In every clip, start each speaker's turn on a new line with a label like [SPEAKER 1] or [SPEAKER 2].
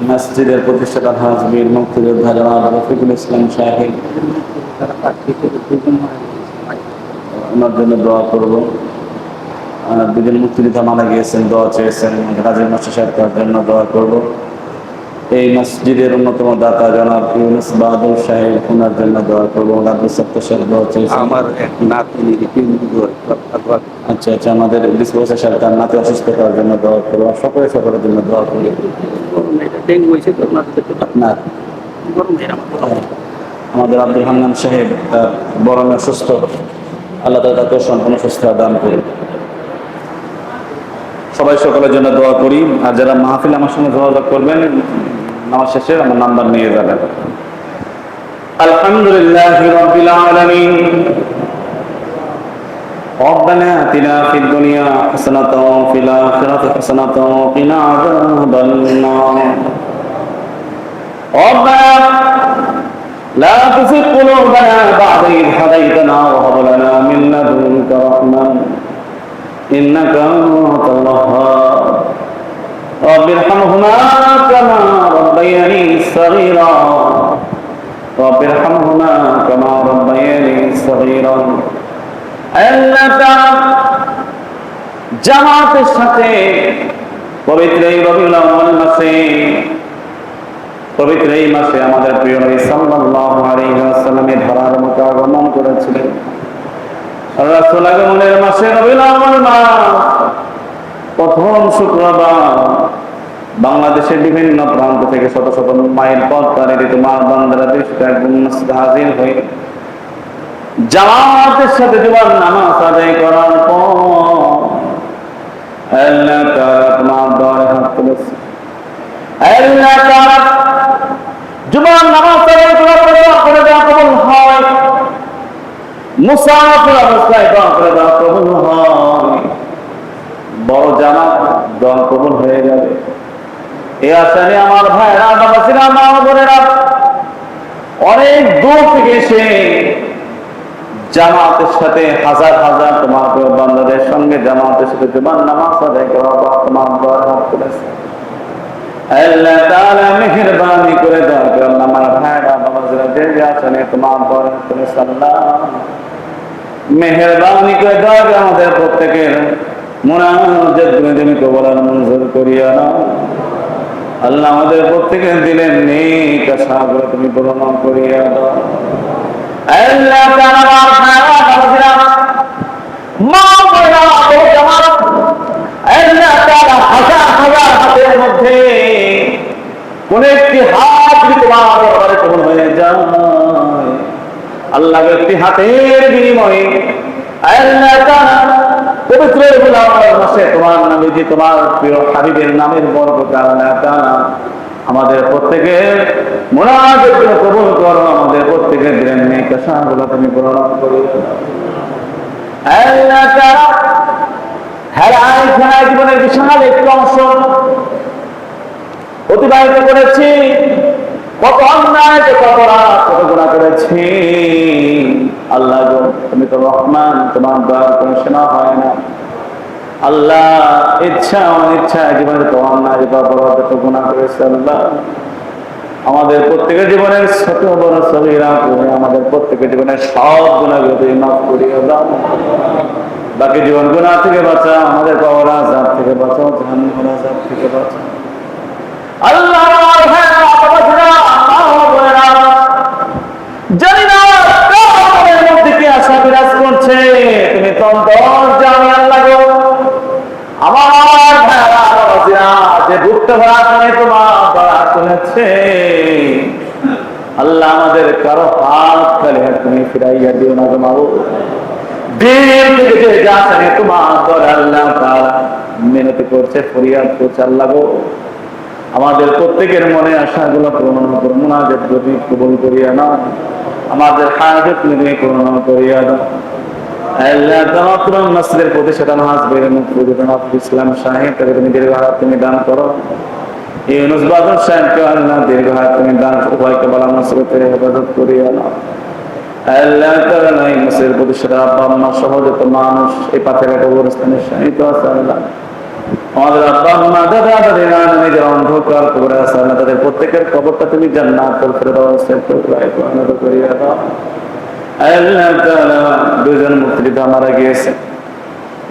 [SPEAKER 1] মসজিদের প্রতিষ্ঠাতা হাজবীর মুক্তিযোদ্ধা জনাব রফিকুল ইসলাম সাহেব, ওনার জন্য দোয়া করব। দুজন মুক্তিযোদ্ধা মারা গিয়েছেন, দোয়া চেয়েছেন। গাজী মাস্টার সাহেব, তার জন্য দোয়া করব। এই মসজিদের অন্যতম দাতা জনাব ইউনুস বাহাদুর সাহেব, ওনার জন্য দোয়া করবো। আব্দুল সত্তার সাহেব দোয়া চেয়েছেন।
[SPEAKER 2] আমার এক নাতনি
[SPEAKER 1] আচ্ছা আচ্ছা, আমাদের ডিসপোজার সাহেব, তার নাতি অসুস্থ, তার জন্য দোয়া করবো। সকলের জন্য দোয়া করবো। আপনার আমাদের আব্দুল হান্নান সাহেব, তার বড় মেয়ে অসুস্থ, আল্লাহ তাআলা তাকে সম্পূর্ণ সুস্থ দান করুন। সবাই সকলের জন্য দোয়া করি। আর যারা মাহফিল আমার সঙ্গে যোগাযোগ করবেন, নামাজ শেষে আমার নাম্বার নিয়ে যাবেন। আলহামদুলিল্লাহি রাব্বিল আলামিন। ربنا آتنا في الدنيا حسنة وفي الآخرة حسنة وقنا عذاب النار. ربنا لا تزغ قلوبنا بعد إذ هديتنا وهب لنا من لدنك رحمة إنك أنت الوهاب. رب ارحمهما كما ربياني صغيرا. رب ارحمهما كما ربياني صغيرا. আল্লাহ জামাতের সাথে পবিত্র এই রবিউল আউয়াল মাসে, পবিত্র এই মাসে আমাদের প্রিয় নবী সাল্লাল্লাহু আলাইহি ওয়াসাল্লামের ধরার মতো আগমন করেছিলেন। রাসূল আগমনের মাসে রবিউল আউয়াল মাস, প্রথম শুক্রবার, বাংলাদেশের বিভিন্ন প্রান্ত থেকে শত শত মাইল পথ পাড়ি তোমার বান্দারা দৃষ্টি একদম মসজিদে হাজির হয়ে জামাতের সাথে জুমার নামাজ আদায় করার পর আল্লাহ তাআলা তোমার দরবারে হাত তুলেছে। আল্লাহ তাআলা জুমার নামাজ আদায় করার পর দোয়া করে দেওয়া কবুল হয়, মুসাফির অবস্থায় দোয়া করে দেওয়া কবুল হয়, বড় জামাত দোয়া কবুল হয়ে যাবে। এই আশা নিয়ে আমার ভাইরা, বাবাজিরা, মা বোনেরা অনেক দূর থেকে এসে জামাতের সাথে হাজার হাজার তোমার বান্দাদের সঙ্গে জামাতের সাথে জুমার নামাজ আদায় করা বা তোমার দোয়া হাত তুলেছে। আল্লাহ তাআলা মেহেরবানি করে দোয়া করেন আমার ভাইরা, বাবাজিরা, যে যে আছেন তোমার দোয়া হাত তুলেছে। আল্লাহ মেহেরবানি করে দোয়া করে আমাদের প্রত্যেকের মুনাজাত তুমি কবুল আর মঞ্জুর করিয়া নাও। আল্লাহ আমাদের প্রত্যেকের দিলেন নেক আশাগুলো তুমি পূরণ করিয়া দাও। আল্লাহ তাআলা আমার ভাইরা, বাবাজিরা, মা বোনেরা, জামাত, আল্লাহ তাআলা হাজার হাজার হাতের মধ্যে কোন একটি হাত যদি তোমার দরবারে কবুল হয়ে যায়, আল্লাহ একটি হাতের বিনিময়ে আল্লাহ তাআলা পবিত্র রবিউল আউয়াল মাসে তোমার নবীজি, তোমার প্রিয় হাবিবের নামের বরকতে আল্লাহ তাআলা আমাদের প্রত্যেকের মুনাজাতগুলো কবুল করো। আমাদের প্রত্যেকের দিলেন নেক আশাগুলো তুমি পূরণ করো। আল্লাহ তাআলা হেলায় খেলায় জীবনের বিশাল একটি অংশ অতিবাহিত করেছি, কত অন্যায়, কত অপরাধ, কত গুনাহ করেছি। আল্লাহ গো, তুমি তো রহমান, তোমার দয়ার কোনো সীমা হয় না। আল্লাহ ইচ্ছা অনিচ্ছা জীবনে তো অন্যায়, অপরাধ, কত গুনাহ করেছে। আল্লাহ আমাদের প্রত্যেকের জীবনের ছোট বড় সগীরা করে আমাদের প্রত্যেকের জীবনের সব গুনাহগুলো তুমি মাফ করিয়ে দাও। বাকি জীবন গুনাহ থেকে বাঁচাও, আমাদের কবর আযাব থেকে বাঁচাও, জাহান্নামের আযাব থেকে বাঁচাও। আল্লাহ জানি না কার মধ্যে কি আশা বিরাজ করছে, তুমি তো জানি। আল্লাহ গো, আমার ভাইরা, বাবাজিরা, যে ভুক্ত ভরা করে তোমার দয়া করেছে, আল্লাহ আমাদের কারো হাত খালি হাত তুমি ফিরাইয়া দিও না। মাবুদ, দিন থেকে যে যাচ্ছে তোমার দয়া, আল্লাহ তাআলা মিনতি করছে, ফরিয়াদ করছে। আল্লাহ গো, আমাদের প্রত্যেকের মনে আশাগুলো পূরণ করো, মুনাজাত যদি কবুল করিয়া নাও, আমাদের হাজত তুমি পূরণ করিয়া দাও। আল্লাহ তাআলা মসজিদের প্রতিষ্ঠাতা হাজবের মুক্তিযোদ্ধা আব্দুল ইসলাম সাহেব, তাকে তুমি দীর্ঘ হায়াত তুমি দান করো। ইউনুস বাহাদুর সাহেবকে আল্লাহ দীর্ঘ হায়াত তুমি দান, উভয়কে বালা মুসিবতে হেফাজত করিয়া নাও। আল্লাহ তাআলা এই মসজিদের প্রতিষ্ঠাতা আব্বা আম্মা সহ যত মানুষ এই পাথরের কবরস্থানে শায়িত আছে, আল্লাহ আমাদের আব্বা আম্মা দাদা দাদি নানা নানি যারা অন্ধকার কবরে আছে আল্লাহ তাদের প্রত্যেকের কবরটা তুমি জান্নাতুল ফেরদাউসে পরিণত করিয়া দাও। আল্লাহ তাআলা দুইজন মুক্তিযোদ্ধা মারা গিয়েছে,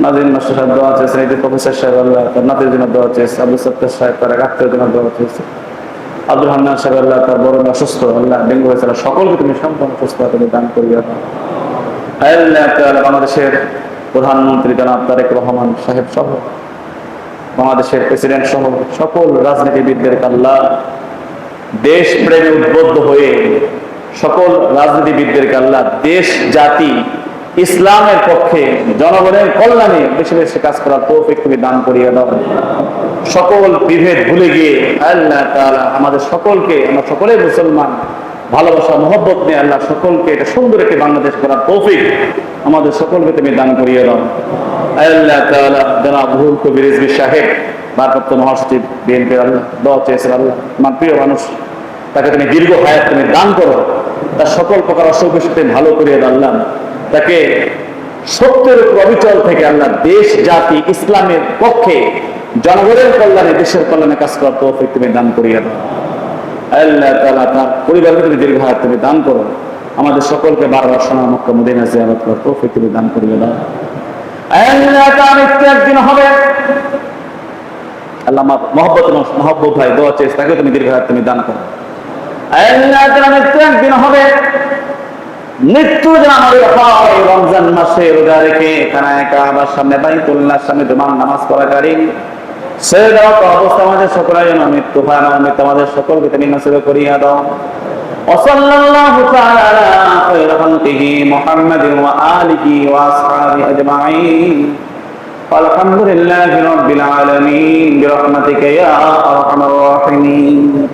[SPEAKER 1] নাজিম মাস্টার সাহেব দোয়া চেয়েছেন, এই যে প্রফেসর সাহেব আল্লাহ তার নাতির জন্য দোয়া চেয়েছে, আব্দুল সত্তার সাহেব তার আত্মীয়ের জন্য দোয়া চেয়েছে, আব্দুল হান্নান সাহেব আল্লাহ তার বড় অসুস্থ, আল্লাহ ডেঙ্গু হয়েছে, সকলকে তুমি সম্পূর্ণ সুস্থ তুমি দান করিয়া দাও। আল্লাহ তাআলা বাংলাদেশের প্রধানমন্ত্রী জনাব তারেক রহমান সাহেব সহ বাংলাদেশের প্রেসিডেন্ট সহ সকল রাজনীতিবিদদের আল্লাহ দেশ প্রেমে উদ্বুদ্ধ হয়ে সকল রাজনীতিবিদদেরকে আল্লাহ দেশ জাতি ইসলামের পক্ষে জনগণের কল্যাণে বেশি বেশি কাজ করার তৌফিক তুমি দান করিয়ে দাও। সকল বিভেদ ভুলে গিয়ে আল্লাহ তাআলা আমাদের সকলকে, আমরা সকলে মুসলমান, ভালোবাসা মহব্বত নিয়ে আল্লাহ সকলকে এটা সুন্দর একটি বাংলাদেশ করার তৌফিক আমাদের সকলকে তুমি দান করিয়ে দাও। আল্লাহ তাআলা জনাব রুহুল কবির রিজভী সাহেব ভারপ্রাপ্ত মহাসচিব বিএনপি আল্লাহ দোয়া চেয়েছেন, আল্লাহ আমার প্রিয় মানুষ, তাকে তুমি দীর্ঘ হায়াত তুমি দান করো, তার সকল প্রকার অসুখ বিসুখ তুমি ভালো করিয়ে দাও আল্লাহ, তাকে সত্যের উপর অবিচল থেকে আল্লাহ দেশ জাতি ইসলামের পক্ষে জনগণের কল্যাণে দেশের কল্যাণে কাজ করার তৌফিক তুমি দান করিয়ে দাও। আল্লাহ তাআলা তার পরিবারকে তুমি দীর্ঘ হায়াত তুমি দান করো, আমাদের সকলকে বারবার সোনা মক্কা মদিনা জিয়ারত করার তৌফিক তুমি দান করিয়ে দাও। আল্লাহ তাআলা একদিন হবে আল্লাহ মহব্বত ভাই দোয়া চেয়েছে, তাকে তুমি দীর্ঘ হায়াত তুমি দান করো। আল্লাহ তাআলা একদিন হবে মৃত্যু যেন আমাদের হয় রমজান মাসে রোজা রেখে খানায়ে কাবার সামনে বাইতুল্লাহর সামনে জুমার নামাজ পড়াকালীন সে দেওয়া অবস্থা আমাদের সকলের জন্য মৃত্যু হয়, আমার মৃত্যু আমাদের সকলকে তুমি নসিব করিয়া দাও। ওয়াসাল্লাল্লাহু তাআলা আলা খায়রি খালকিহি মুহাম্মাদিন ওয়া আলিহি ওয়া আসহাবিহি আজমাইন। আলহামদুলিল্লাহি রাব্বিল আলামিন বিরহমাতিকা ইয়া আরহামার রাহিমিন।